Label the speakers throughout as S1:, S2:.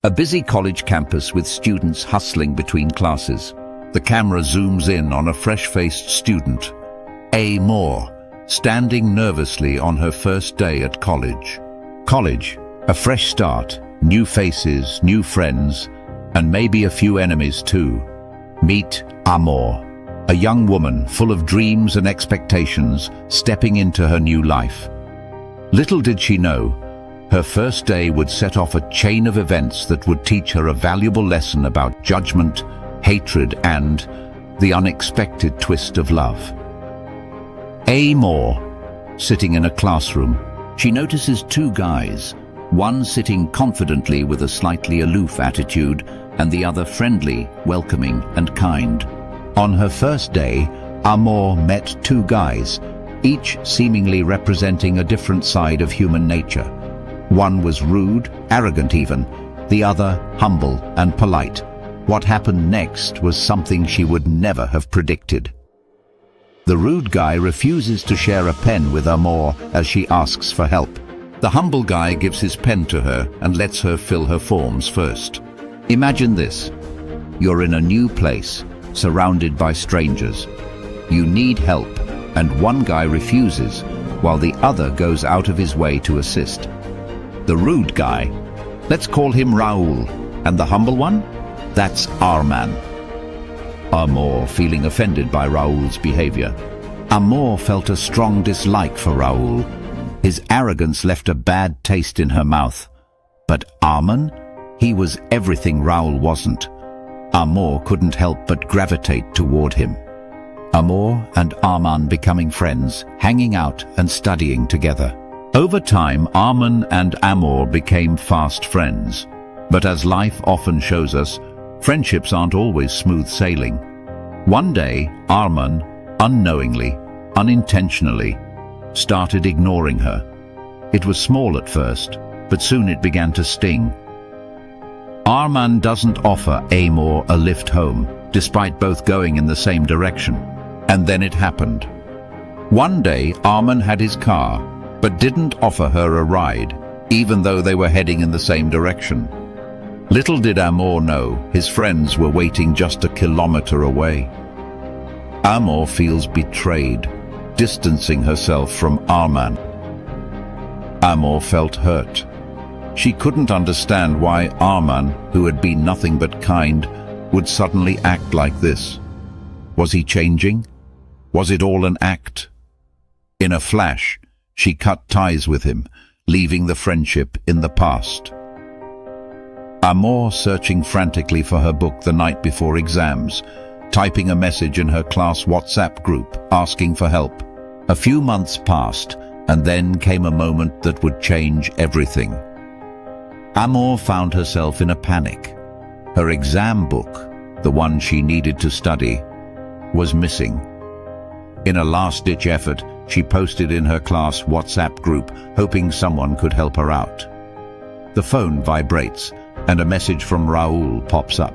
S1: A busy college campus with students hustling between classes. The camera zooms in on a fresh-faced student, Amor, standing nervously on her first day at college. College, a fresh start, new faces, new friends, and maybe a few enemies too. Meet Amor, a young woman full of dreams and expectations, stepping into her new life. Little did she know, her first day would set off a chain of events that would teach her a valuable lesson about judgment, hatred, and the unexpected twist of love. Amor, sitting in a classroom, she notices two guys, one sitting confidently with a slightly aloof attitude, and the other friendly, welcoming, and kind. On her first day, Amor met two guys, each seemingly representing a different side of human nature. One was rude, arrogant even, the other humble and polite. What happened next was something she would never have predicted. The rude guy refuses to share a pen with Amor as she asks for help. The humble guy gives his pen to her and lets her fill her forms first. Imagine this. You're in a new place, surrounded by strangers. You need help, and one guy refuses, while the other goes out of his way to assist. The rude guy, let's call him Raoul, and the humble one? That's Arman. Amor, feeling offended by Raoul's behavior. Amor felt a strong dislike for Raoul. His arrogance left a bad taste in her mouth. But Arman? He was everything Raoul wasn't. Amor couldn't help but gravitate toward him. Amor and Arman becoming friends, hanging out and studying together. Over time, Arman and Amor became fast friends. But as life often shows us, friendships aren't always smooth sailing. One day, Arman, unknowingly, unintentionally, started ignoring her. It was small at first, but soon it began to sting. Arman doesn't offer Amor a lift home, despite both going in the same direction. And then it happened. One day, Arman had his car, but didn't offer her a ride, even though they were heading in the same direction. Little did Amor know, his friends were waiting just a kilometer away. Amor feels betrayed, distancing herself from Arman. Amor felt hurt. She couldn't understand why Arman, who had been nothing but kind, would suddenly act like this. Was he changing? Was it all an act? In a flash, she cut ties with him, leaving the friendship in the past. Amor searching frantically for her book the night before exams, typing a message in her class WhatsApp group, asking for help. A few months passed, and then came a moment that would change everything. Amor found herself in a panic. Her exam book, the one she needed to study, was missing. In a last-ditch effort, she posted in her class WhatsApp group, hoping someone could help her out. The phone vibrates, and a message from Raoul pops up.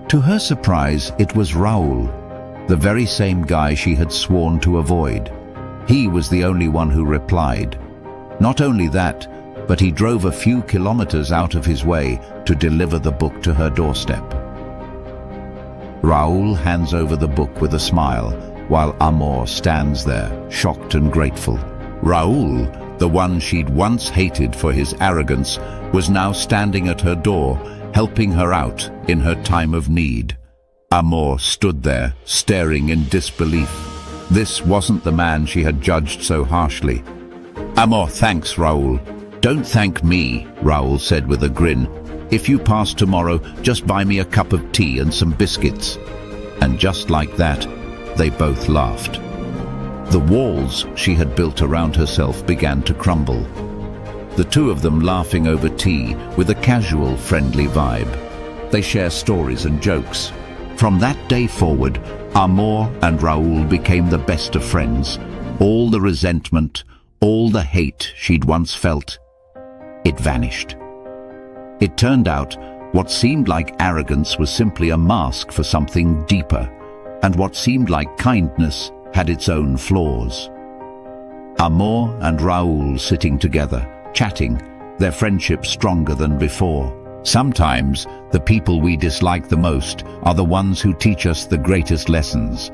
S1: To her surprise, it was Raoul, the very same guy she had sworn to avoid. He was the only one who replied. Not only that, but he drove a few kilometers out of his way to deliver the book to her doorstep. Raoul hands over the book with a smile, while Amor stands there, shocked and grateful. Raoul, the one she'd once hated for his arrogance, was now standing at her door, helping her out in her time of need. Amor stood there, staring in disbelief. This wasn't the man she had judged so harshly. Amor, thanks, Raoul. Don't thank me, Raoul said with a grin. If you pass tomorrow, just buy me a cup of tea and some biscuits. And just like that, they both laughed. The walls she had built around herself began to crumble. The two of them laughing over tea with a casual, friendly vibe. They share stories and jokes. From that day forward, Amor and Raoul became the best of friends. All the resentment, all the hate she'd once felt, it vanished. It turned out what seemed like arrogance was simply a mask for something deeper, and what seemed like kindness had its own flaws. Amor and Raoul sitting together, chatting, their friendship stronger than before. Sometimes, the people we dislike the most are the ones who teach us the greatest lessons.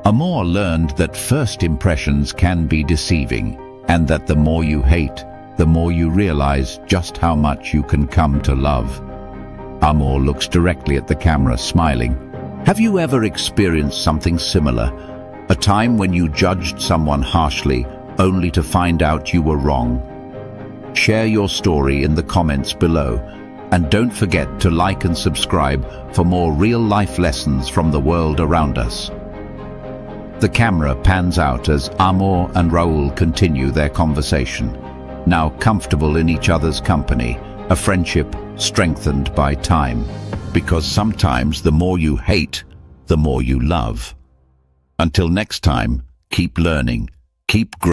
S1: Amor learned that first impressions can be deceiving, and that the more you hate, the more you realize just how much you can come to love. Amor looks directly at the camera, smiling. Have you ever experienced something similar? A time when you judged someone harshly, only to find out you were wrong? Share your story in the comments below, and don't forget to like and subscribe for more real-life lessons from the world around us. The camera pans out as Amor and Raul continue their conversation, now comfortable in each other's company, a friendship strengthened by time. Because sometimes the more you hate, the more you love. Until next time, keep learning, keep growing.